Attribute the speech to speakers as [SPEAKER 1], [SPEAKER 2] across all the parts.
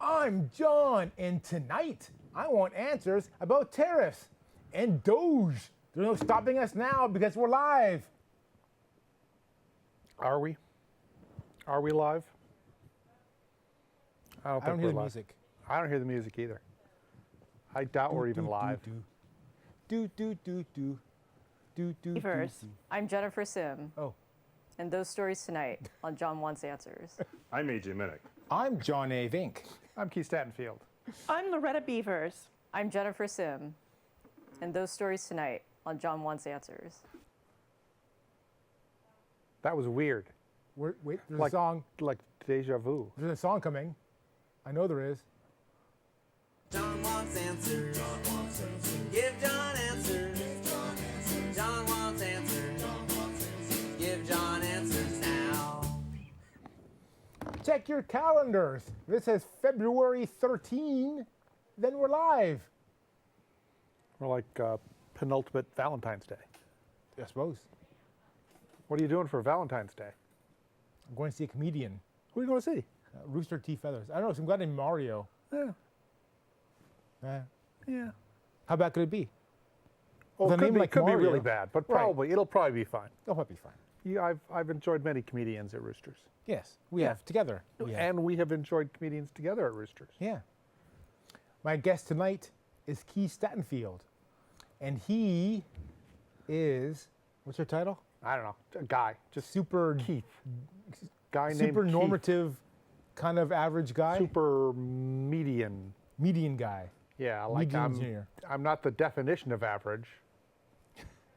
[SPEAKER 1] I'm John, and tonight I want answers about tariffs and DOGE. There's no stopping us now because we're live.
[SPEAKER 2] Are we? Are we live?
[SPEAKER 1] I don't hear the music.
[SPEAKER 2] I don't hear the music either. I doubt we're even live.
[SPEAKER 3] I'm Jennifer Sim.
[SPEAKER 1] Oh.
[SPEAKER 3] And those stories tonight on John Wants Answers.
[SPEAKER 4] I'm AJ Minnick.
[SPEAKER 1] I'm John A. Vink.
[SPEAKER 2] I'm Keith Stattenfield.
[SPEAKER 5] I'm Loretta Beavers.
[SPEAKER 3] I'm Jennifer Sim. And those stories tonight on John Wants Answers.
[SPEAKER 2] That was weird.
[SPEAKER 1] Wait, there's a song.
[SPEAKER 2] Like deja vu.
[SPEAKER 1] There's a song coming. I know there is.
[SPEAKER 6] John wants answers. John wants answers. Give John answers. Give John answers. John wants answers. John wants answers. Give John answers now.
[SPEAKER 1] Check your calendars. This says February 13. Then we're live.
[SPEAKER 2] We're like penultimate Valentine's Day.
[SPEAKER 1] I suppose.
[SPEAKER 2] What are you doing for Valentine's Day?
[SPEAKER 1] I'm going to see a comedian.
[SPEAKER 2] Who are you going to see?
[SPEAKER 1] Rooster T. Feathers. I don't know, some guy named Mario.
[SPEAKER 2] Yeah. Yeah.
[SPEAKER 1] How bad could it be?
[SPEAKER 2] Oh,
[SPEAKER 1] With
[SPEAKER 2] it
[SPEAKER 1] a name like
[SPEAKER 2] could be
[SPEAKER 1] Mario.
[SPEAKER 2] really bad, but
[SPEAKER 1] Right.
[SPEAKER 2] probably it'll probably be fine.
[SPEAKER 1] It'll probably be fine.
[SPEAKER 2] Yeah, I've enjoyed many comedians at Roosters.
[SPEAKER 1] Yes, we have together.
[SPEAKER 2] And we have enjoyed comedians together at Roosters.
[SPEAKER 1] Yeah. My guest tonight is Keith Stattenfield, and he is, what's your title?
[SPEAKER 2] I don't know, a guy, just
[SPEAKER 1] Super
[SPEAKER 2] Keith. Guy named
[SPEAKER 1] super
[SPEAKER 2] Keith.
[SPEAKER 1] normative, kind of average guy.
[SPEAKER 2] Super median.
[SPEAKER 1] Median guy.
[SPEAKER 2] Yeah, like I'm not the definition of average,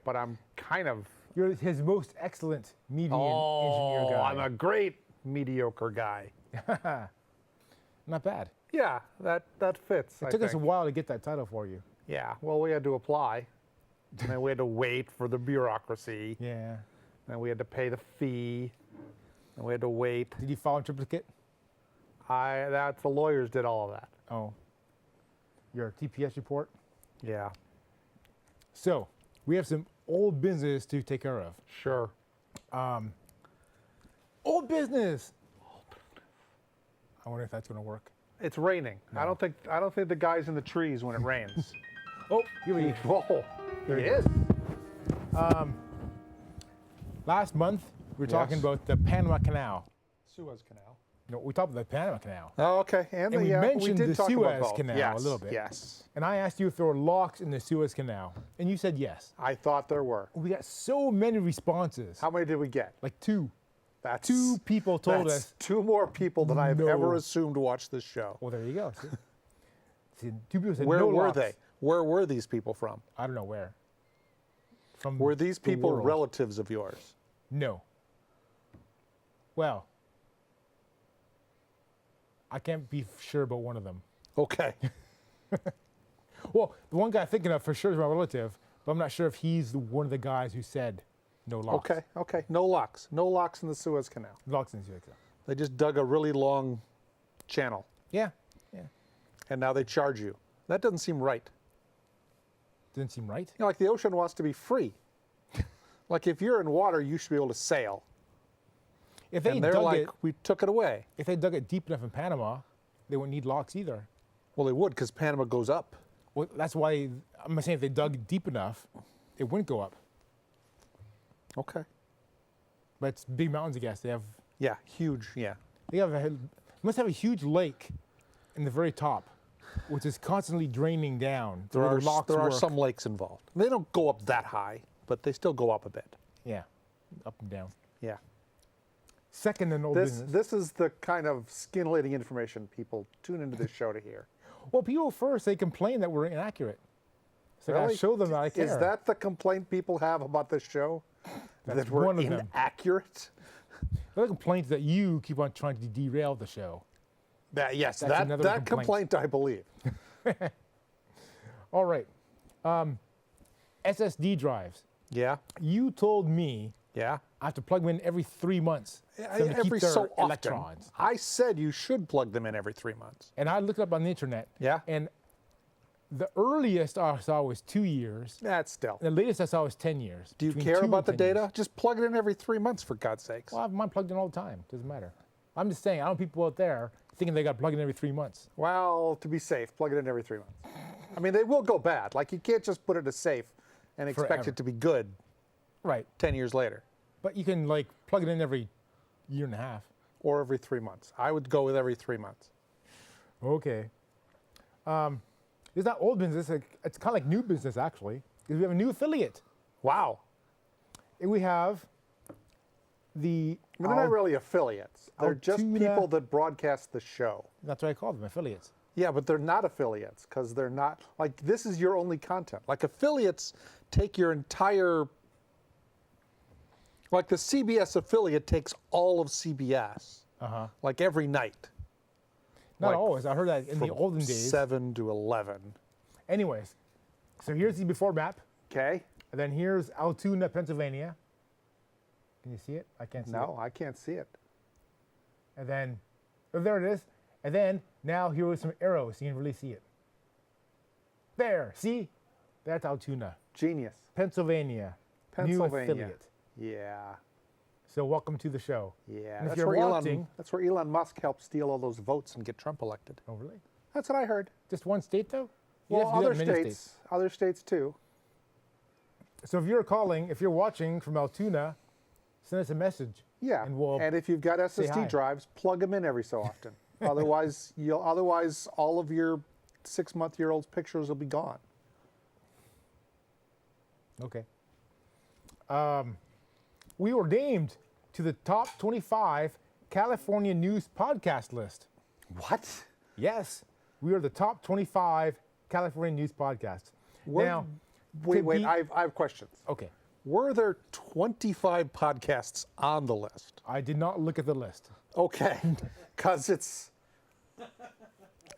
[SPEAKER 2] but I'm kind of.
[SPEAKER 1] You're his most excellent median engineer guy.
[SPEAKER 2] I'm a great mediocre guy.
[SPEAKER 1] Not bad.
[SPEAKER 2] Yeah, that fits.
[SPEAKER 1] It took us a while to get that title for you.
[SPEAKER 2] Yeah, well, we had to apply, and then we had to wait for the bureaucracy.
[SPEAKER 1] Yeah.
[SPEAKER 2] Then we had to pay the fee, and we had to wait.
[SPEAKER 1] Did you file in triplicate?
[SPEAKER 2] That's the lawyers did all of that.
[SPEAKER 1] Oh. Your TPS report?
[SPEAKER 2] Yeah.
[SPEAKER 1] So, we have some old business to take care of.
[SPEAKER 2] Sure.
[SPEAKER 1] Old business. I wonder if that's going to work.
[SPEAKER 2] It's raining.
[SPEAKER 1] No.
[SPEAKER 2] I don't think the guy's in the trees when it rains.
[SPEAKER 1] Oh, here we go.
[SPEAKER 2] Whoa. There he is.
[SPEAKER 1] Last month, we were talking about the Panama Canal.
[SPEAKER 2] Suez Canal.
[SPEAKER 1] No, we talked about the Panama Canal.
[SPEAKER 2] Oh, okay.
[SPEAKER 1] And we mentioned the Suez Canal
[SPEAKER 2] yes,
[SPEAKER 1] a little bit.
[SPEAKER 2] Yes.
[SPEAKER 1] And I asked you if there were locks in the Suez Canal. And you said yes.
[SPEAKER 2] I thought there were.
[SPEAKER 1] We got so many responses.
[SPEAKER 2] How many did we get?
[SPEAKER 1] Like two.
[SPEAKER 2] That's
[SPEAKER 1] 2 people told us.
[SPEAKER 2] 2 more people than I've ever assumed watched this show.
[SPEAKER 1] Well, there you go. See, 2 people said
[SPEAKER 2] Where
[SPEAKER 1] no
[SPEAKER 2] were
[SPEAKER 1] locks.
[SPEAKER 2] they? Where were these people from?
[SPEAKER 1] I don't know where. From
[SPEAKER 2] Were these
[SPEAKER 1] the
[SPEAKER 2] people
[SPEAKER 1] world.
[SPEAKER 2] relatives of yours?
[SPEAKER 1] No. Well, I can't be sure about one of them.
[SPEAKER 2] Okay.
[SPEAKER 1] Well, the one guy I'm thinking of for sure is my relative, but I'm not sure if he's one of the guys who said no locks.
[SPEAKER 2] Okay. No locks. No locks in the Suez Canal.
[SPEAKER 1] Locks in the Suez Canal.
[SPEAKER 2] They just dug a really long channel,
[SPEAKER 1] Yeah.
[SPEAKER 2] and now they charge you. That doesn't seem right.
[SPEAKER 1] Didn't seem right.
[SPEAKER 2] You know, like the ocean wants to be free. Like if you're in water, you should be able to sail.
[SPEAKER 1] If they
[SPEAKER 2] And they're
[SPEAKER 1] dug
[SPEAKER 2] like,
[SPEAKER 1] it,
[SPEAKER 2] we took it away.
[SPEAKER 1] if they dug it deep enough in Panama, they wouldn't need locks either.
[SPEAKER 2] Well, they would because Panama goes up.
[SPEAKER 1] Well, that's why I'm saying if they dug deep enough, it wouldn't go up.
[SPEAKER 2] Okay.
[SPEAKER 1] But it's big mountains, I guess. They have
[SPEAKER 2] Huge. Yeah.
[SPEAKER 1] must have a huge lake in the very top, which is constantly draining down.
[SPEAKER 2] There
[SPEAKER 1] where
[SPEAKER 2] are
[SPEAKER 1] the locks
[SPEAKER 2] there are
[SPEAKER 1] work.
[SPEAKER 2] some lakes involved. They don't go up that high, but they still go up a bit.
[SPEAKER 1] Yeah, up and down.
[SPEAKER 2] Yeah.
[SPEAKER 1] Second in old business.
[SPEAKER 2] This is the kind of scintillating information people tune into this show to hear.
[SPEAKER 1] Well, people first, they complain that we're inaccurate. So I gotta show them that I care.
[SPEAKER 2] Is that the complaint people have about this show?
[SPEAKER 1] That's
[SPEAKER 2] that we're
[SPEAKER 1] one of them.
[SPEAKER 2] inaccurate?
[SPEAKER 1] The other complaint is that you keep on trying to derail the show.
[SPEAKER 2] Yes,
[SPEAKER 1] That's another
[SPEAKER 2] that complaint I believe.
[SPEAKER 1] All right. SSD drives.
[SPEAKER 2] Yeah.
[SPEAKER 1] You told me
[SPEAKER 2] Yeah.
[SPEAKER 1] I have to plug them in every 3 months. for them to keep
[SPEAKER 2] Every
[SPEAKER 1] their
[SPEAKER 2] so often.
[SPEAKER 1] electrons.
[SPEAKER 2] I said you should plug them in every 3 months.
[SPEAKER 1] And I looked up on the internet.
[SPEAKER 2] Yeah.
[SPEAKER 1] And the earliest I saw was 2 years.
[SPEAKER 2] That's still.
[SPEAKER 1] The latest I saw was 10 years.
[SPEAKER 2] Do you
[SPEAKER 1] Between
[SPEAKER 2] care
[SPEAKER 1] 2
[SPEAKER 2] about the
[SPEAKER 1] and 10
[SPEAKER 2] data?
[SPEAKER 1] years.
[SPEAKER 2] Just plug it in every 3 months, for God's sakes.
[SPEAKER 1] Well, I have mine plugged in all the time. Doesn't matter. I'm just saying, I don't know people out there thinking they got to plug it in every 3 months.
[SPEAKER 2] Well, to be safe, plug it in every 3 months. I mean, they will go bad. Like, you can't just put it in a safe and expect
[SPEAKER 1] Forever.
[SPEAKER 2] it to be good
[SPEAKER 1] Right.
[SPEAKER 2] 10 years later
[SPEAKER 1] But you can like plug it in every year and a half.
[SPEAKER 2] or every 3 months. I would go with every 3 months.
[SPEAKER 1] Okay. It's not old business. It's kind of like new business, actually, because we have a new affiliate.
[SPEAKER 2] Wow.
[SPEAKER 1] And we have the...
[SPEAKER 2] I mean, they're not really affiliates. They're just
[SPEAKER 1] Altoona-
[SPEAKER 2] people that broadcast the show.
[SPEAKER 1] That's what I call them, affiliates.
[SPEAKER 2] Yeah, but they're not affiliates because they're not, like, this is your only content. Like, affiliates take your entire, like, the CBS affiliate takes all of CBS, like, every night.
[SPEAKER 1] Not
[SPEAKER 2] Like,
[SPEAKER 1] always. I heard that in the
[SPEAKER 2] from
[SPEAKER 1] olden days.
[SPEAKER 2] 7 to 11.
[SPEAKER 1] Anyways, so here's the before map.
[SPEAKER 2] Okay?
[SPEAKER 1] And then here's Altoona, Pennsylvania. Can you see it? I can't see it.
[SPEAKER 2] No, I can't see it.
[SPEAKER 1] And then, oh, there it is. And then, now here with some arrows. You can really see it. There, see? That's Altoona,
[SPEAKER 2] Genius.
[SPEAKER 1] Pennsylvania. New
[SPEAKER 2] Pennsylvania.
[SPEAKER 1] affiliate.
[SPEAKER 2] Yeah.
[SPEAKER 1] So welcome to the show.
[SPEAKER 2] Yeah.
[SPEAKER 1] And if
[SPEAKER 2] That's
[SPEAKER 1] you're
[SPEAKER 2] where,
[SPEAKER 1] watching...
[SPEAKER 2] that's where Elon Musk helped steal all those votes and get Trump elected.
[SPEAKER 1] Oh, really?
[SPEAKER 2] That's what I heard.
[SPEAKER 1] Just one state, though? You
[SPEAKER 2] Well,
[SPEAKER 1] have to do
[SPEAKER 2] other
[SPEAKER 1] that in many
[SPEAKER 2] other states too.
[SPEAKER 1] So if you're watching from Altoona, send us a message.
[SPEAKER 2] Yeah.
[SPEAKER 1] And we'll
[SPEAKER 2] if you've got
[SPEAKER 1] say hi.
[SPEAKER 2] SSD drives, plug them in every so often. Otherwise, all of your 6-month-year-old's pictures will be gone.
[SPEAKER 1] Okay. We were named to the top 25 California news podcast list.
[SPEAKER 2] What?
[SPEAKER 1] Yes, we are the top 25 California news podcasts. Now,
[SPEAKER 2] Wait,
[SPEAKER 1] to
[SPEAKER 2] wait.
[SPEAKER 1] be-
[SPEAKER 2] I have questions.
[SPEAKER 1] okay,
[SPEAKER 2] Were there 25 podcasts on the list?
[SPEAKER 1] I did not look at the list.
[SPEAKER 2] Okay, because it's.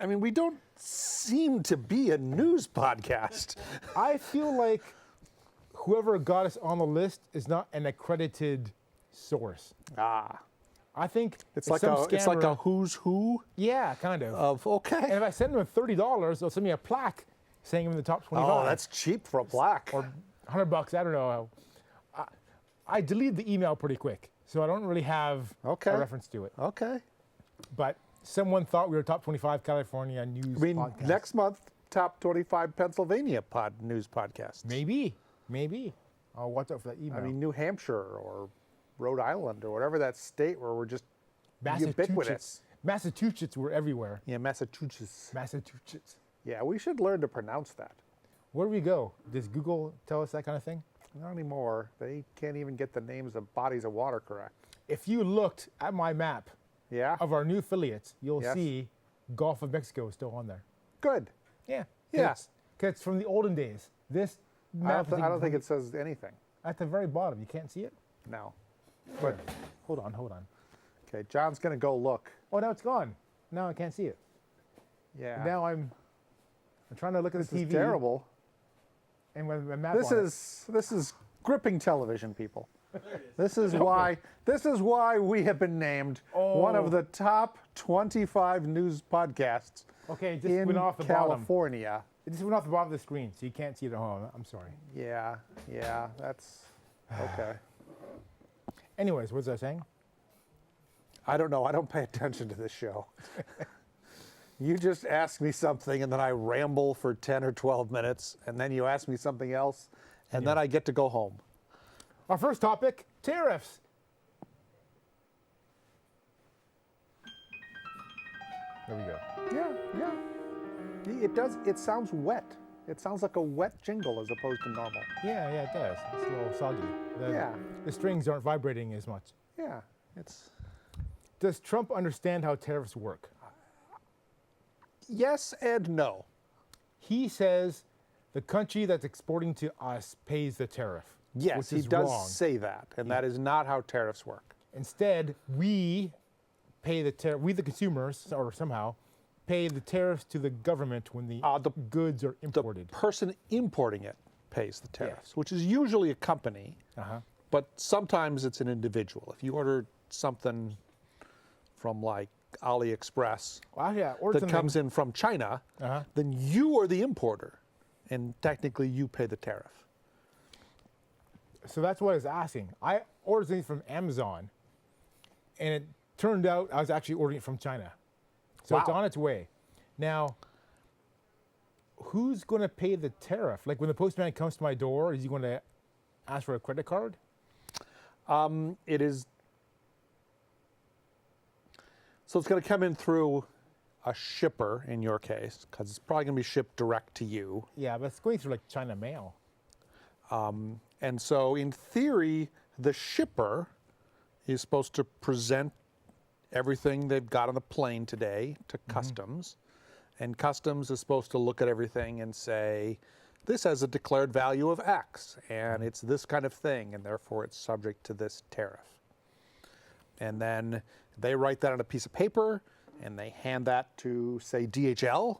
[SPEAKER 2] I mean, we don't seem to be a news podcast.
[SPEAKER 1] I feel like whoever got us on the list is not an accredited source.
[SPEAKER 2] Ah,
[SPEAKER 1] I think
[SPEAKER 2] it's like
[SPEAKER 1] some
[SPEAKER 2] it's like a
[SPEAKER 1] scammer-
[SPEAKER 2] who's who
[SPEAKER 1] yeah, kind of.
[SPEAKER 2] of
[SPEAKER 1] And
[SPEAKER 2] okay.
[SPEAKER 1] if I send them $30, they'll send me a plaque saying I'm in the top 25.
[SPEAKER 2] Oh, that's cheap for a plaque.
[SPEAKER 1] or $100. I don't know. I deleted the email pretty quick, so I don't really have
[SPEAKER 2] Okay.
[SPEAKER 1] a reference to it.
[SPEAKER 2] Okay.
[SPEAKER 1] But someone thought we were top 25 California news
[SPEAKER 2] I mean,
[SPEAKER 1] podcast.
[SPEAKER 2] next month, top 25 Pennsylvania news podcasts.
[SPEAKER 1] Maybe. I'll watch out for that email.
[SPEAKER 2] I mean, New Hampshire or Rhode Island or whatever that state where we're just ubiquitous.
[SPEAKER 1] Massachusetts, we're everywhere.
[SPEAKER 2] Yeah, Massachusetts.
[SPEAKER 1] Massachusetts.
[SPEAKER 2] Yeah, we should learn to pronounce that.
[SPEAKER 1] Where do we go? Does Google tell us that kind of thing?
[SPEAKER 2] Not anymore. They can't even get the names of bodies of water correct.
[SPEAKER 1] If you looked at my map
[SPEAKER 2] Yeah?
[SPEAKER 1] of our new affiliates, you'll
[SPEAKER 2] Yes.
[SPEAKER 1] see Gulf of Mexico is still on there.
[SPEAKER 2] Good.
[SPEAKER 1] Yeah.
[SPEAKER 2] Yeah.
[SPEAKER 1] Because it's from the olden days. This map
[SPEAKER 2] I don't
[SPEAKER 1] is
[SPEAKER 2] think it says anything.
[SPEAKER 1] at the very bottom. You can't see it?
[SPEAKER 2] No.
[SPEAKER 1] But hold on.
[SPEAKER 2] Okay, John's going to go look.
[SPEAKER 1] Oh, now it's gone. Now I can't see it.
[SPEAKER 2] Yeah.
[SPEAKER 1] Now I'm trying to look at
[SPEAKER 2] this
[SPEAKER 1] the TV.
[SPEAKER 2] is terrible.
[SPEAKER 1] And with my map
[SPEAKER 2] This
[SPEAKER 1] on
[SPEAKER 2] is gripping television, people. This is why we have been named one of the top 25 news podcasts
[SPEAKER 1] it. Okay, it just
[SPEAKER 2] in
[SPEAKER 1] went off the bottom.
[SPEAKER 2] California.
[SPEAKER 1] It just went off the bottom of the screen, so you can't see it at home. I'm sorry.
[SPEAKER 2] Yeah, that's okay.
[SPEAKER 1] Anyways, what was I saying?
[SPEAKER 2] I don't know. I don't pay attention to this show. You just ask me something, and then I ramble for 10 or 12 minutes, and then you ask me something else, and then I get to go home.
[SPEAKER 1] Our first topic, tariffs. There we go.
[SPEAKER 2] Yeah. It does. It sounds wet. It sounds like a wet jingle as opposed to normal.
[SPEAKER 1] Yeah, it does. It's a little soggy.
[SPEAKER 2] Yeah.
[SPEAKER 1] The strings aren't vibrating as much.
[SPEAKER 2] Yeah. It's
[SPEAKER 1] Does Trump understand how tariffs work?
[SPEAKER 2] yes and no.
[SPEAKER 1] He says the country that's exporting to us pays the tariff.
[SPEAKER 2] Yes,
[SPEAKER 1] which
[SPEAKER 2] he
[SPEAKER 1] is
[SPEAKER 2] does
[SPEAKER 1] wrong.
[SPEAKER 2] say that, and that is not how tariffs work.
[SPEAKER 1] Instead, we pay the tariff. We, the consumers, or somehow, pay the tariffs to the government when the goods are
[SPEAKER 2] The
[SPEAKER 1] imported.
[SPEAKER 2] person importing it pays the tariffs, which is usually a company, but sometimes it's an individual. If you order something from like AliExpress
[SPEAKER 1] Well, yeah, or
[SPEAKER 2] that
[SPEAKER 1] something-
[SPEAKER 2] comes in from China, then you are the importer, and technically you pay the tariff.
[SPEAKER 1] So that's what I was asking. I ordered things from Amazon, and it turned out I was actually ordering it from China. So it's
[SPEAKER 2] Wow.
[SPEAKER 1] on its way. Now, who's going to pay the tariff? Like when the postman comes to my door, is he going to ask for a credit card?
[SPEAKER 2] It is. So it's going to come in through a shipper in your case, because it's probably going to be shipped direct to you.
[SPEAKER 1] Yeah, but it's going through like China mail.
[SPEAKER 2] And so, in theory, the shipper is supposed to present everything they've got on the plane today to customs. And customs is supposed to look at everything and say, this has a declared value of X, and it's this kind of thing, and therefore it's subject to this tariff. And then they write that on a piece of paper, and they hand that to, say, DHL.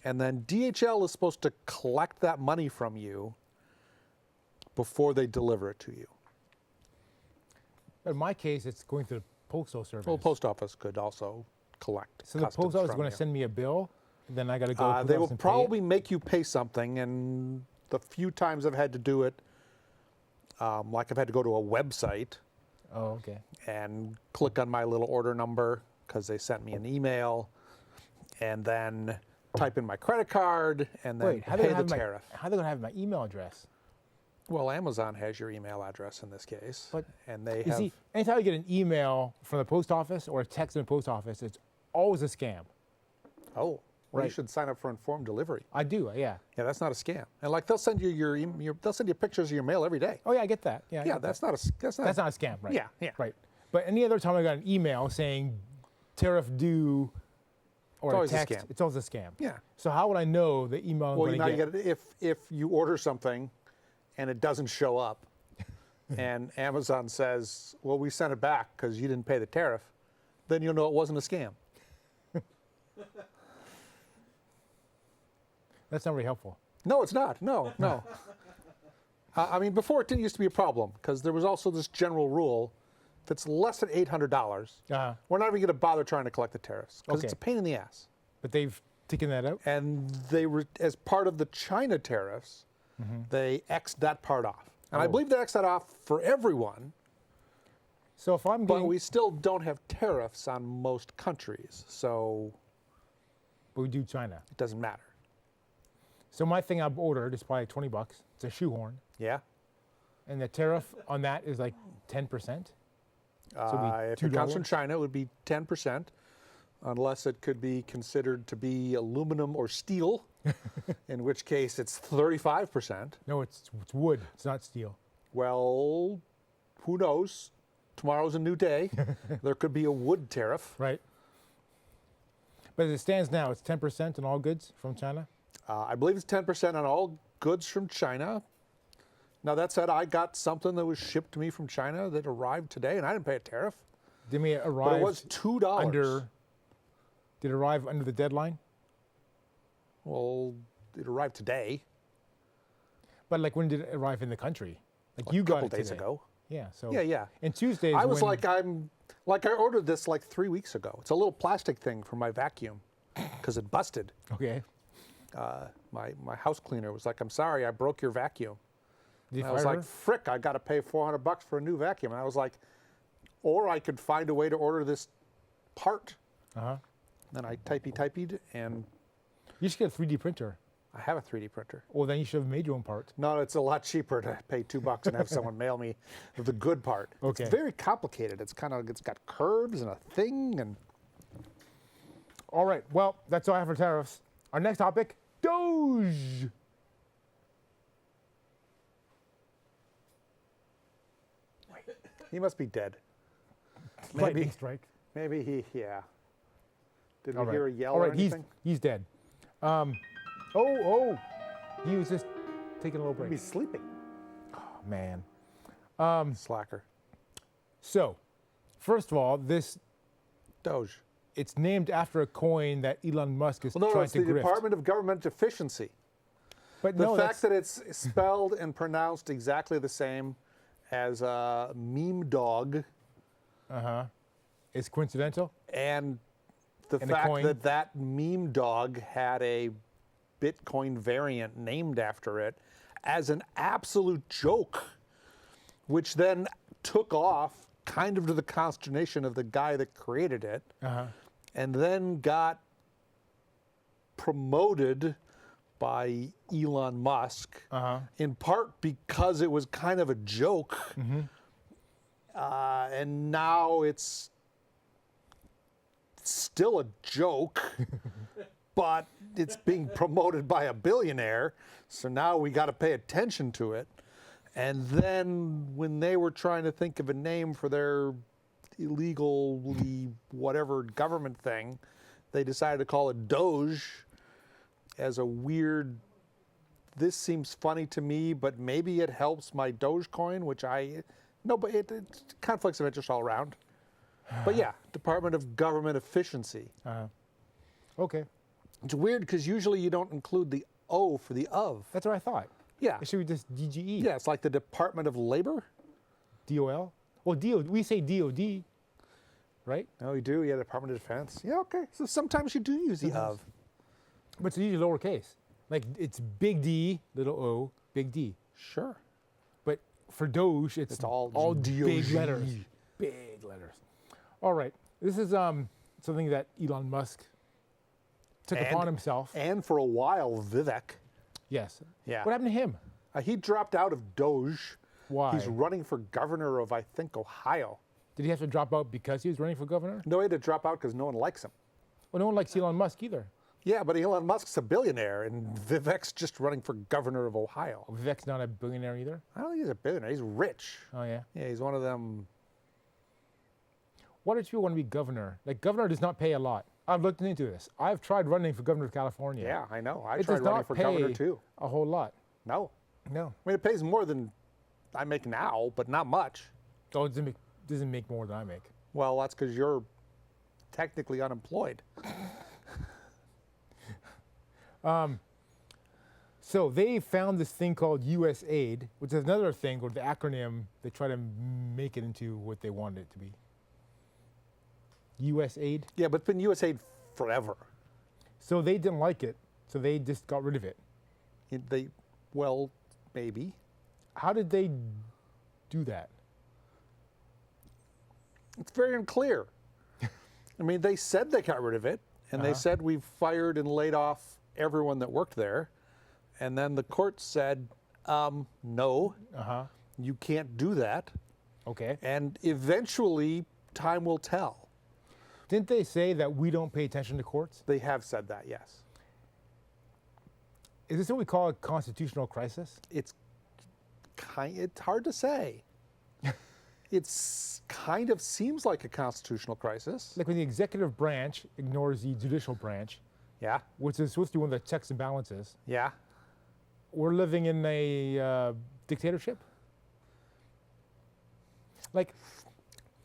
[SPEAKER 2] And then DHL is supposed to collect that money from you before they deliver it to you.
[SPEAKER 1] But in my case, it's going through the postal service.
[SPEAKER 2] Well, the post office could also collect.
[SPEAKER 1] So the
[SPEAKER 2] customs
[SPEAKER 1] post office is
[SPEAKER 2] from
[SPEAKER 1] going to
[SPEAKER 2] you.
[SPEAKER 1] send me a bill, then I got to go. to the
[SPEAKER 2] They will
[SPEAKER 1] office and pay it?
[SPEAKER 2] probably make you pay something, and the few times I've had to do it, like I've had to go to a website
[SPEAKER 1] Oh, okay.
[SPEAKER 2] and click on my little order number because they sent me an email, and then type in my credit card, and then
[SPEAKER 1] Wait, how
[SPEAKER 2] pay
[SPEAKER 1] they
[SPEAKER 2] the
[SPEAKER 1] have
[SPEAKER 2] tariff.
[SPEAKER 1] how they going to have my email address?
[SPEAKER 2] Well, Amazon has your email address in this case,
[SPEAKER 1] But
[SPEAKER 2] and they
[SPEAKER 1] You
[SPEAKER 2] have.
[SPEAKER 1] see, anytime I get an email from the post office or a text from the post office, it's always a scam.
[SPEAKER 2] Oh, well, you
[SPEAKER 1] Right.
[SPEAKER 2] should sign up for informed delivery.
[SPEAKER 1] I do, yeah.
[SPEAKER 2] Yeah, that's not a scam. And like they'll send you they'll send you pictures of your mail every day.
[SPEAKER 1] Oh yeah, I get that. Yeah, I
[SPEAKER 2] Yeah,
[SPEAKER 1] get
[SPEAKER 2] that's
[SPEAKER 1] that.
[SPEAKER 2] not a
[SPEAKER 1] That's not a scam, right?
[SPEAKER 2] Yeah, yeah.
[SPEAKER 1] Right. But any other time I got an email saying tariff due or
[SPEAKER 2] always a
[SPEAKER 1] text,
[SPEAKER 2] scam.
[SPEAKER 1] it's always a scam.
[SPEAKER 2] Yeah.
[SPEAKER 1] So how would I know the email I'm
[SPEAKER 2] Well,
[SPEAKER 1] going
[SPEAKER 2] now
[SPEAKER 1] to
[SPEAKER 2] you
[SPEAKER 1] get?
[SPEAKER 2] get it if you order something and it doesn't show up, and Amazon says, "Well, we sent it back because you didn't pay the tariff," then you'll know it wasn't a scam.
[SPEAKER 1] That's not very helpful.
[SPEAKER 2] No, it's not. No, no. I mean, before it didn't used to be a problem because there was also this general rule: if it's less than $800,
[SPEAKER 1] Uh-huh.
[SPEAKER 2] we're not even going to bother trying to collect the tariffs because
[SPEAKER 1] Okay.
[SPEAKER 2] it's a pain in the ass.
[SPEAKER 1] But they've taken that out.
[SPEAKER 2] And they were, as part of the China tariffs, they X'd that part off. And I
[SPEAKER 1] Oh.
[SPEAKER 2] believe they X'd that off for everyone,
[SPEAKER 1] So if I'm
[SPEAKER 2] but
[SPEAKER 1] getting,
[SPEAKER 2] we still don't have tariffs on most countries, so
[SPEAKER 1] but we do China.
[SPEAKER 2] it doesn't matter.
[SPEAKER 1] So my thing I've ordered is probably $20. It's a shoehorn,
[SPEAKER 2] Yeah?
[SPEAKER 1] and the tariff on that is like 10%. it'd be
[SPEAKER 2] If it comes from
[SPEAKER 1] $2.
[SPEAKER 2] China, it would be 10%, unless it could be considered to be aluminum or steel, in which case it's 35%.
[SPEAKER 1] No, it's wood. It's not steel.
[SPEAKER 2] Well, who knows? Tomorrow's a new day. There could be a wood tariff.
[SPEAKER 1] Right. But as it stands now, it's 10% on all goods from China.
[SPEAKER 2] I believe it's 10% on all goods from China. Now, that said, I got something that was shipped to me from China that arrived today, and I didn't pay a tariff.
[SPEAKER 1] Did it
[SPEAKER 2] But
[SPEAKER 1] arrive
[SPEAKER 2] it was $2.
[SPEAKER 1] under? Did it arrive under the deadline?
[SPEAKER 2] Well, it arrived today,
[SPEAKER 1] But like, when did it arrive in the country? Like
[SPEAKER 2] like
[SPEAKER 1] you
[SPEAKER 2] a
[SPEAKER 1] got
[SPEAKER 2] couple
[SPEAKER 1] it
[SPEAKER 2] days
[SPEAKER 1] today.
[SPEAKER 2] ago.
[SPEAKER 1] Yeah. So.
[SPEAKER 2] Yeah, yeah.
[SPEAKER 1] And Tuesdays.
[SPEAKER 2] I was
[SPEAKER 1] when,
[SPEAKER 2] I ordered this like 3 weeks ago. It's a little plastic thing for my vacuum because it busted.
[SPEAKER 1] Okay.
[SPEAKER 2] My house cleaner was like, "I'm sorry, I broke your vacuum."
[SPEAKER 1] Did you
[SPEAKER 2] And I was
[SPEAKER 1] fire
[SPEAKER 2] like, "Frick, I got to pay $400 for a new vacuum." And I was like, or I could find a way to order this part.
[SPEAKER 1] her? Uh huh.
[SPEAKER 2] Then I typed, and
[SPEAKER 1] You should get a 3D printer.
[SPEAKER 2] I have a 3D printer.
[SPEAKER 1] Well, then you should have made your own part.
[SPEAKER 2] No, it's a lot cheaper to pay $2 and have someone mail me the good part.
[SPEAKER 1] Okay.
[SPEAKER 2] It's very complicated. It's got curves and a thing, and
[SPEAKER 1] All right. Well, that's all I have for tariffs. Our next topic: DOGE.
[SPEAKER 2] he must be dead.
[SPEAKER 1] Lightning strike.
[SPEAKER 2] Maybe yeah. Did
[SPEAKER 1] All
[SPEAKER 2] we
[SPEAKER 1] right.
[SPEAKER 2] hear a yell
[SPEAKER 1] All
[SPEAKER 2] or
[SPEAKER 1] right.
[SPEAKER 2] anything?
[SPEAKER 1] He's dead. He was just taking a little break.
[SPEAKER 2] He's sleeping.
[SPEAKER 1] Oh, man.
[SPEAKER 2] Slacker.
[SPEAKER 1] So, first of all,
[SPEAKER 2] Doge.
[SPEAKER 1] it's named after a coin that Elon Musk is
[SPEAKER 2] Well, no,
[SPEAKER 1] trying
[SPEAKER 2] it's
[SPEAKER 1] to
[SPEAKER 2] the
[SPEAKER 1] grift.
[SPEAKER 2] Department of Government Efficiency.
[SPEAKER 1] But
[SPEAKER 2] The
[SPEAKER 1] no,
[SPEAKER 2] fact
[SPEAKER 1] that's,
[SPEAKER 2] that it's spelled and pronounced exactly the same as meme dog,
[SPEAKER 1] is coincidental.
[SPEAKER 2] and the
[SPEAKER 1] And the
[SPEAKER 2] fact
[SPEAKER 1] coin.
[SPEAKER 2] that that meme dog had a Bitcoin variant named after it as an absolute joke, which then took off kind of to the consternation of the guy that created it. and then got promoted by Elon Musk, in part because it was kind of a joke, and now it's still a joke, but it's being promoted by a billionaire, so now we got to pay attention to it. And then when they were trying to think of a name for their illegally whatever government thing, they decided to call it Doge as a weird, this seems funny to me, but maybe it helps my Dogecoin, which but it's conflicts of interest all around. But yeah, Department of Government Efficiency.
[SPEAKER 1] Okay.
[SPEAKER 2] It's weird because usually you don't include the O for the of.
[SPEAKER 1] That's what I thought.
[SPEAKER 2] Yeah.
[SPEAKER 1] It should be just DGE.
[SPEAKER 2] Yeah, it's like the Department of Labor.
[SPEAKER 1] DOL? Well, we say DOD, right?
[SPEAKER 2] Oh, you do? Yeah, Department of Defense. Yeah, okay. So sometimes you do use the of.
[SPEAKER 1] But it's usually lowercase. Like it's big D, little o, big D.
[SPEAKER 2] Sure.
[SPEAKER 1] But for Doge, it's
[SPEAKER 2] all
[SPEAKER 1] big
[SPEAKER 2] DOG.
[SPEAKER 1] letters. Big letters. All right. This is something that Elon Musk took upon himself.
[SPEAKER 2] And for a while, Vivek.
[SPEAKER 1] Yes.
[SPEAKER 2] Yeah.
[SPEAKER 1] What happened to him?
[SPEAKER 2] He dropped out of Doge.
[SPEAKER 1] Why?
[SPEAKER 2] He's running for governor of, I think, Ohio.
[SPEAKER 1] Did he have to drop out because he was running for governor?
[SPEAKER 2] No, he had to drop out because no one likes him.
[SPEAKER 1] Well, no one likes Elon Musk either.
[SPEAKER 2] Yeah, but Elon Musk's a billionaire, and Vivek's just running for governor of Ohio.
[SPEAKER 1] Vivek's not a billionaire either?
[SPEAKER 2] I don't think he's a billionaire. He's rich.
[SPEAKER 1] Oh, yeah?
[SPEAKER 2] Yeah, he's one of them.
[SPEAKER 1] Why do people want to be governor? Like, governor does not pay a lot. I've looked into this. I've tried running for governor of California.
[SPEAKER 2] Yeah, I know. I
[SPEAKER 1] It
[SPEAKER 2] tried
[SPEAKER 1] does
[SPEAKER 2] running
[SPEAKER 1] not
[SPEAKER 2] for
[SPEAKER 1] pay
[SPEAKER 2] governor too.
[SPEAKER 1] a whole lot.
[SPEAKER 2] No.
[SPEAKER 1] No.
[SPEAKER 2] I mean, it pays more than I make now, but not much.
[SPEAKER 1] Oh, it doesn't make more than I make.
[SPEAKER 2] Well, that's because you're technically unemployed.
[SPEAKER 1] So they found this thing called USAID, which is another thing, or the acronym, they try to make it into what they wanted it to be. USAID.
[SPEAKER 2] Yeah, but it's been USAID forever.
[SPEAKER 1] So they didn't like it, so they just got rid of it.
[SPEAKER 2] Well, maybe.
[SPEAKER 1] How did they do that?
[SPEAKER 2] It's very unclear. I mean, they said they got rid of it, and they said we've fired and laid off everyone that worked there. And then the court said, no, you can't do that.
[SPEAKER 1] Okay.
[SPEAKER 2] And eventually, time will tell.
[SPEAKER 1] Didn't they say that we don't pay attention to courts?
[SPEAKER 2] They have said that, yes.
[SPEAKER 1] Is this what we call a constitutional crisis?
[SPEAKER 2] It's hard to say. It's kind of seems like a constitutional crisis.
[SPEAKER 1] Like when the executive branch ignores the judicial branch,
[SPEAKER 2] Yeah,
[SPEAKER 1] which is supposed to be one of the checks and balances.
[SPEAKER 2] yeah.
[SPEAKER 1] We're living in a dictatorship? Like,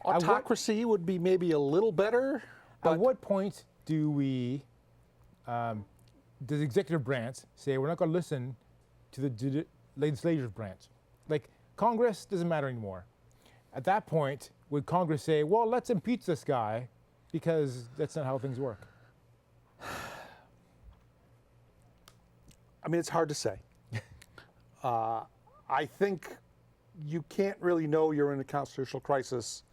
[SPEAKER 2] Autocracy would be maybe a little better.
[SPEAKER 1] at what point do we, does the executive branch say we're not going to listen to the legislative branch? Like, Congress doesn't matter anymore. At that point, would Congress say, well, let's impeach this guy because that's not how things work?
[SPEAKER 2] I mean, it's hard to say. I think you can't really know you're in a constitutional crisis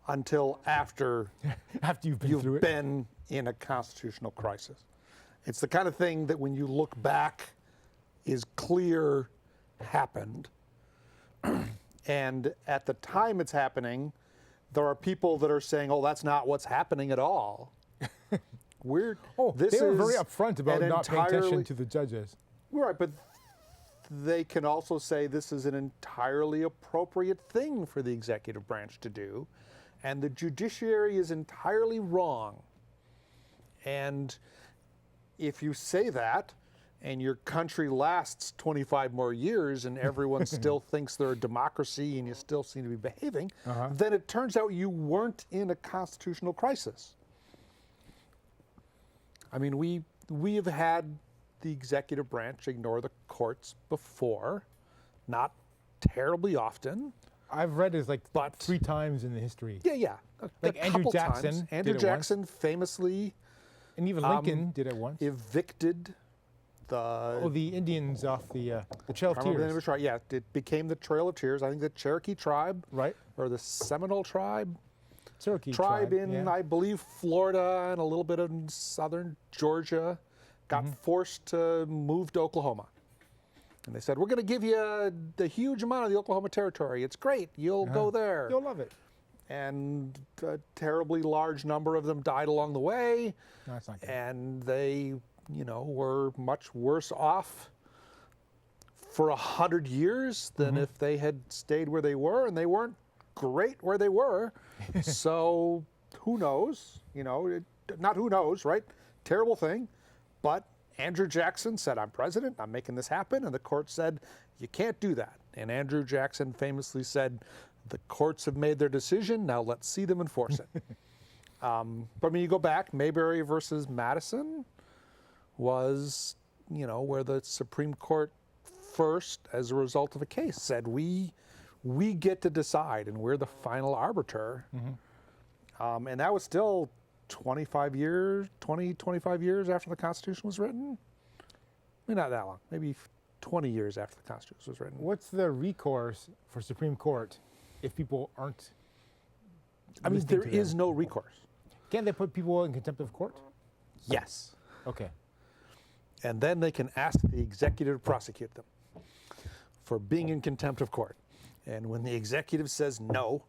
[SPEAKER 2] until after
[SPEAKER 1] After you've been through
[SPEAKER 2] you've
[SPEAKER 1] it?
[SPEAKER 2] been in a constitutional crisis. It's the kind of thing that when you look back is clear happened. And at the time it's happening, there are people that are saying, oh, that's not what's happening at all.
[SPEAKER 1] They were very upfront about
[SPEAKER 2] an
[SPEAKER 1] not paying attention
[SPEAKER 2] entirely-
[SPEAKER 1] to the judges.
[SPEAKER 2] Right, but they can also say this is an entirely appropriate thing for the executive branch to do, and the judiciary is entirely wrong. And if you say that, and your country lasts 25 more years and everyone still thinks they're a democracy and you still seem to be behaving, then it turns out you weren't in a constitutional crisis. I mean, we have had the executive branch ignore the courts before, not terribly often.
[SPEAKER 1] I've read it like
[SPEAKER 2] But-
[SPEAKER 1] 3 times in the history.
[SPEAKER 2] Yeah.
[SPEAKER 1] Like Andrew
[SPEAKER 2] couple
[SPEAKER 1] Jackson
[SPEAKER 2] times.
[SPEAKER 1] did
[SPEAKER 2] Andrew
[SPEAKER 1] it
[SPEAKER 2] Jackson famously
[SPEAKER 1] And even Lincoln did it once.
[SPEAKER 2] evicted the.
[SPEAKER 1] The Indians off the Trail of
[SPEAKER 2] I remember the name of
[SPEAKER 1] Tears.
[SPEAKER 2] it, right? Yeah, it became the Trail of Tears. I think the Cherokee tribe,
[SPEAKER 1] Right.
[SPEAKER 2] or the Seminole tribe,
[SPEAKER 1] Cherokee
[SPEAKER 2] tribe in,
[SPEAKER 1] yeah.
[SPEAKER 2] I believe, Florida and a little bit of southern Georgia got forced to move to Oklahoma. And they said, we're going to give you the huge amount of the Oklahoma Territory. It's great. You'll go there.
[SPEAKER 1] You'll love it.
[SPEAKER 2] And a terribly large number of them died along the way.
[SPEAKER 1] No, that's not good.
[SPEAKER 2] And they, were much worse off for 100 years than if they had stayed where they were, and they weren't great where they were. So who knows? Not who knows, right? Terrible thing. But Andrew Jackson said, I'm president, I'm making this happen. And the court said, you can't do that. And Andrew Jackson famously said, the courts have made their decision, now let's see them enforce it. But you go back, Mayberry versus Madison was, where the Supreme Court first, as a result of a case, said we get to decide and we're the final arbiter. And that was still 25 years after the Constitution was written. Maybe not that long, maybe 20 years after the Constitution was written.
[SPEAKER 1] What's the recourse for Supreme Court if people aren't?
[SPEAKER 2] There is no recourse.
[SPEAKER 1] Can't they put people in contempt of court?
[SPEAKER 2] Yes.
[SPEAKER 1] Okay.
[SPEAKER 2] And then they can ask the executive to prosecute them for being in contempt of court. And when the executive says no,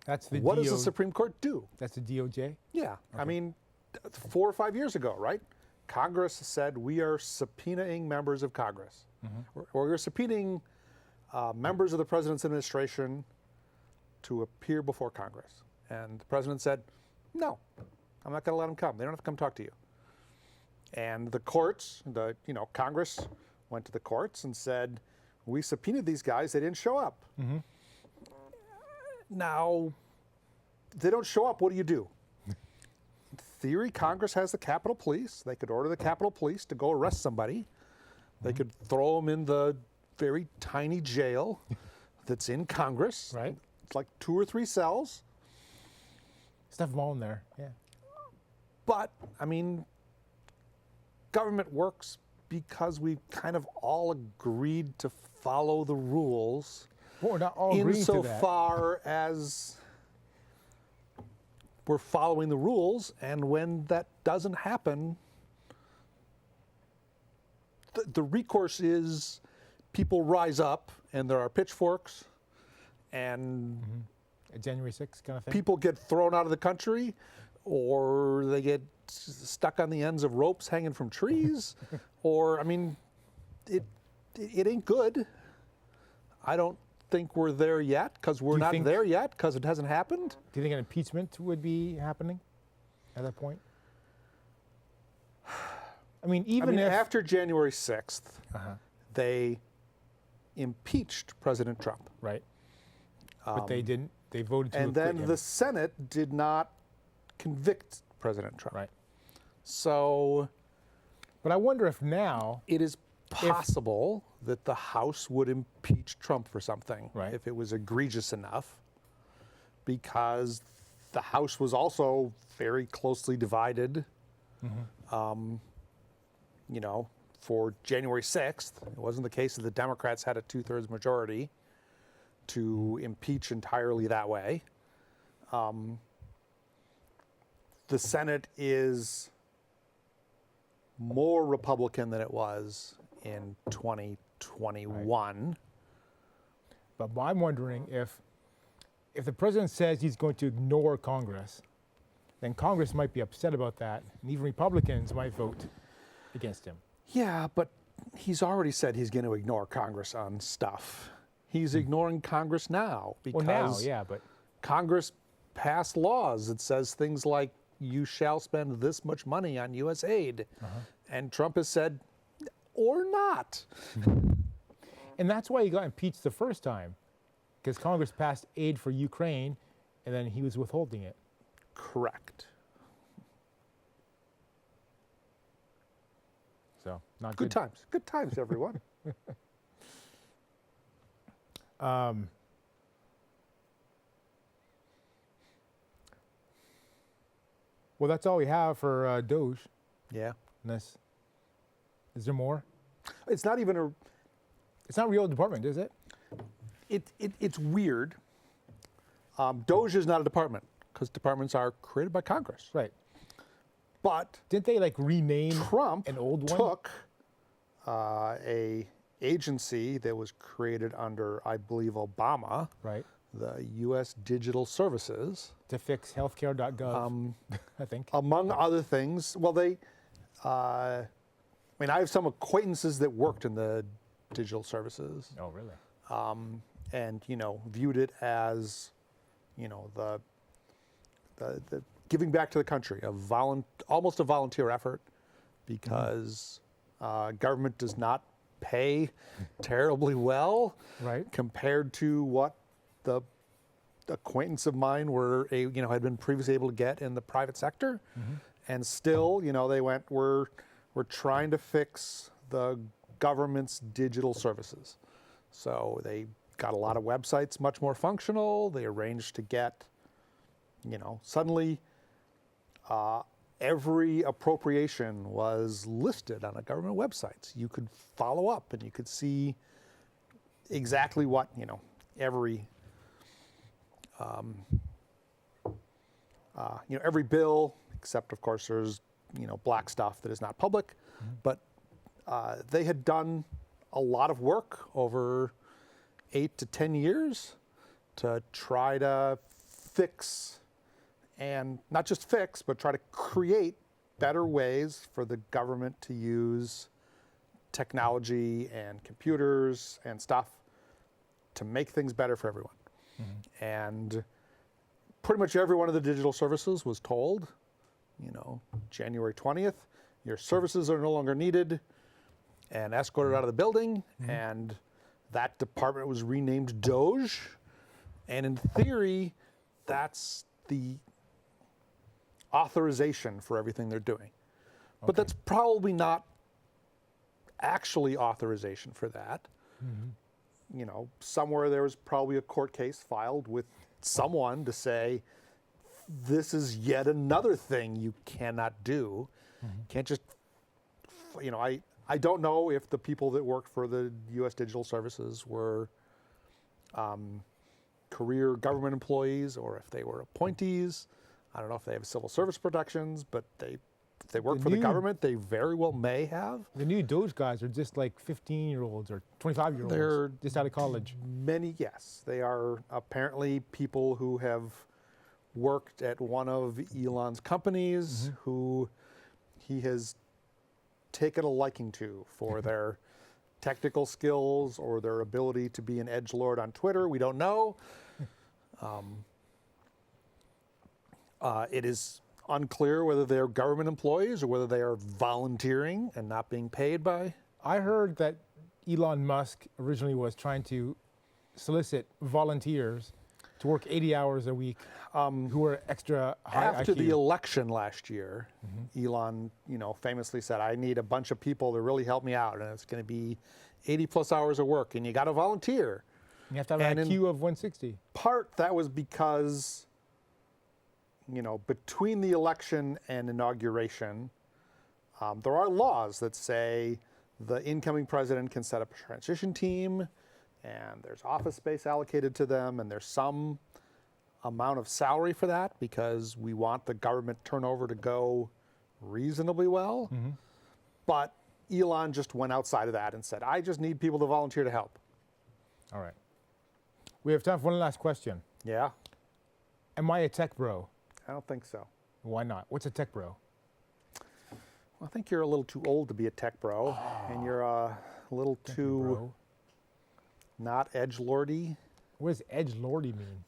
[SPEAKER 1] That's the
[SPEAKER 2] what does the Supreme Court do?
[SPEAKER 1] That's the DOJ?
[SPEAKER 2] Yeah. 4 or 5 years ago, right? Congress said we are subpoenaing members of Congress. Or we're subpoenaing members of the president's administration to appear before Congress. And the president said, no, I'm not going to let them come. They don't have to come talk to you. And the courts, Congress went to the courts and said, we subpoenaed these guys, they didn't show up. Now, they don't show up, what do you do? In theory, Congress has the Capitol Police. They could order the Capitol Police to go arrest somebody. They could throw them in the very tiny jail that's in Congress.
[SPEAKER 1] Right.
[SPEAKER 2] It's like 2 or 3 cells.
[SPEAKER 1] Stuff them all in there. Yeah.
[SPEAKER 2] But, government works because we kind of all agreed to follow the rules.
[SPEAKER 1] Well, we're not all agreeing to that.
[SPEAKER 2] Insofar as we're following the rules, and when that doesn't happen, the recourse is people rise up and there are pitchforks and
[SPEAKER 1] A January 6th kind of thing?
[SPEAKER 2] people get thrown out of the country, or they get stuck on the ends of ropes hanging from trees, or, it ain't good. I don't think we're there yet, because we're not there yet, because it hasn't happened.
[SPEAKER 1] Do you think an impeachment would be happening at that point? Even if
[SPEAKER 2] after January 6th, they impeached President Trump.
[SPEAKER 1] Right. But they didn't. They voted to
[SPEAKER 2] And
[SPEAKER 1] acquit
[SPEAKER 2] then
[SPEAKER 1] him.
[SPEAKER 2] the Senate did not convict President Trump.
[SPEAKER 1] Right.
[SPEAKER 2] So
[SPEAKER 1] But I wonder if now,
[SPEAKER 2] it is possible that the House would impeach Trump for something
[SPEAKER 1] Right.
[SPEAKER 2] if it was egregious enough, because the House was also very closely divided. For January 6th. It wasn't the case that the Democrats had a 2/3 majority to impeach entirely that way. The Senate is more Republican than it was in 2021.
[SPEAKER 1] but I'm wondering if the president says he's going to ignore Congress, then Congress might be upset about that, and even Republicans might vote against him.
[SPEAKER 2] Yeah, but he's already said he's going to ignore Congress on stuff. He's ignoring Congress now because
[SPEAKER 1] Well, now, yeah, but
[SPEAKER 2] Congress passed laws that says things like you shall spend this much money on U.S. aid. And Trump has said, or not.
[SPEAKER 1] and that's why he got impeached the first time, because Congress passed aid for Ukraine, and then he was withholding it.
[SPEAKER 2] Correct.
[SPEAKER 1] So not
[SPEAKER 2] Good times. Good times, everyone.
[SPEAKER 1] Well, that's all we have for DOGE.
[SPEAKER 2] Yeah.
[SPEAKER 1] Unless, is there more?
[SPEAKER 2] It's not even a,
[SPEAKER 1] It's not a real department, is it?
[SPEAKER 2] it's weird. DOGE is not a department. because departments are created by Congress.
[SPEAKER 1] Right.
[SPEAKER 2] But
[SPEAKER 1] Didn't they like rename
[SPEAKER 2] Trump
[SPEAKER 1] an old one?
[SPEAKER 2] took a agency that was created under, I believe, Obama,
[SPEAKER 1] Right.
[SPEAKER 2] the U.S. Digital Services,
[SPEAKER 1] To fix healthcare.gov, I think.
[SPEAKER 2] among other things. Well, I have some acquaintances that worked in the digital services,
[SPEAKER 1] Oh, really?
[SPEAKER 2] and viewed it as, the giving back to the country, almost a volunteer effort, because government does not pay terribly well,
[SPEAKER 1] Right.
[SPEAKER 2] compared to what the acquaintance of mine had been previously able to get in the private sector, and still, they went, we're trying to fix the government's digital services. So they got a lot of websites much more functional. They arranged to get, suddenly every appropriation was listed on a government website. So you could follow up and you could see exactly what, every every bill, except of course there's black stuff that is not public, but they had done a lot of work over 8 to 10 years to try to fix, and not just fix, but try to create better ways for the government to use technology and computers and stuff to make things better for everyone. And pretty much every one of the digital services was told, January 20th, your services are no longer needed, and escorted out of the building. And that department was renamed DOGE. And in theory, that's the authorization for everything they're doing. But that's probably not actually authorization for that. Somewhere there was probably a court case filed with someone to say, this is yet another thing you cannot do. Can't just, I don't know if the people that worked for the U.S. Digital Services were career government employees or if they were appointees. I don't know if they have civil service protections, but if they work for the government, they very well may have.
[SPEAKER 1] The new Doge guys are just like 15-year-olds or 25-year-olds
[SPEAKER 2] They're
[SPEAKER 1] just out of college.
[SPEAKER 2] Many, yes. They are apparently people who have worked at one of Elon's companies who he has taken a liking to for their technical skills or their ability to be an edgelord on Twitter. We don't know. It is unclear whether they're government employees or whether they are volunteering and not being paid by.
[SPEAKER 1] I heard that Elon Musk originally was trying to solicit volunteers to work 80 hours a week who were extra high
[SPEAKER 2] After
[SPEAKER 1] IQ.
[SPEAKER 2] the election last year, Elon, famously said, I need a bunch of people to really help me out, and it's going to be 80 plus hours of work, and you got to volunteer.
[SPEAKER 1] You have to have an
[SPEAKER 2] and
[SPEAKER 1] IQ of 160.
[SPEAKER 2] Part that was because, between the election and inauguration, there are laws that say the incoming president can set up a transition team, and there's office space allocated to them, and there's some amount of salary for that because we want the government turnover to go reasonably well. But Elon just went outside of that and said, I just need people to volunteer to help.
[SPEAKER 1] All right. We have time for one last question.
[SPEAKER 2] Yeah?
[SPEAKER 1] Am I a tech bro?
[SPEAKER 2] I don't think so.
[SPEAKER 1] Why not? What's a tech bro?
[SPEAKER 2] Well, I think you're a little too old to be a tech bro, and you're a little too
[SPEAKER 1] Bro.
[SPEAKER 2] not edgelordy.
[SPEAKER 1] What does edgelordy mean?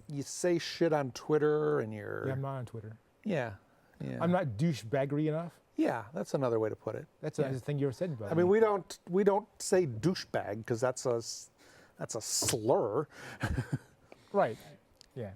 [SPEAKER 2] You say shit on Twitter and you're...
[SPEAKER 1] Yeah, I'm not on Twitter.
[SPEAKER 2] Yeah.
[SPEAKER 1] I'm not douchebaggery enough.
[SPEAKER 2] Yeah, that's another way to put it.
[SPEAKER 1] That's a thing you ever said about
[SPEAKER 2] I
[SPEAKER 1] me.
[SPEAKER 2] mean, we don't say douchebag because that's a slur.
[SPEAKER 1] Right. Yeah.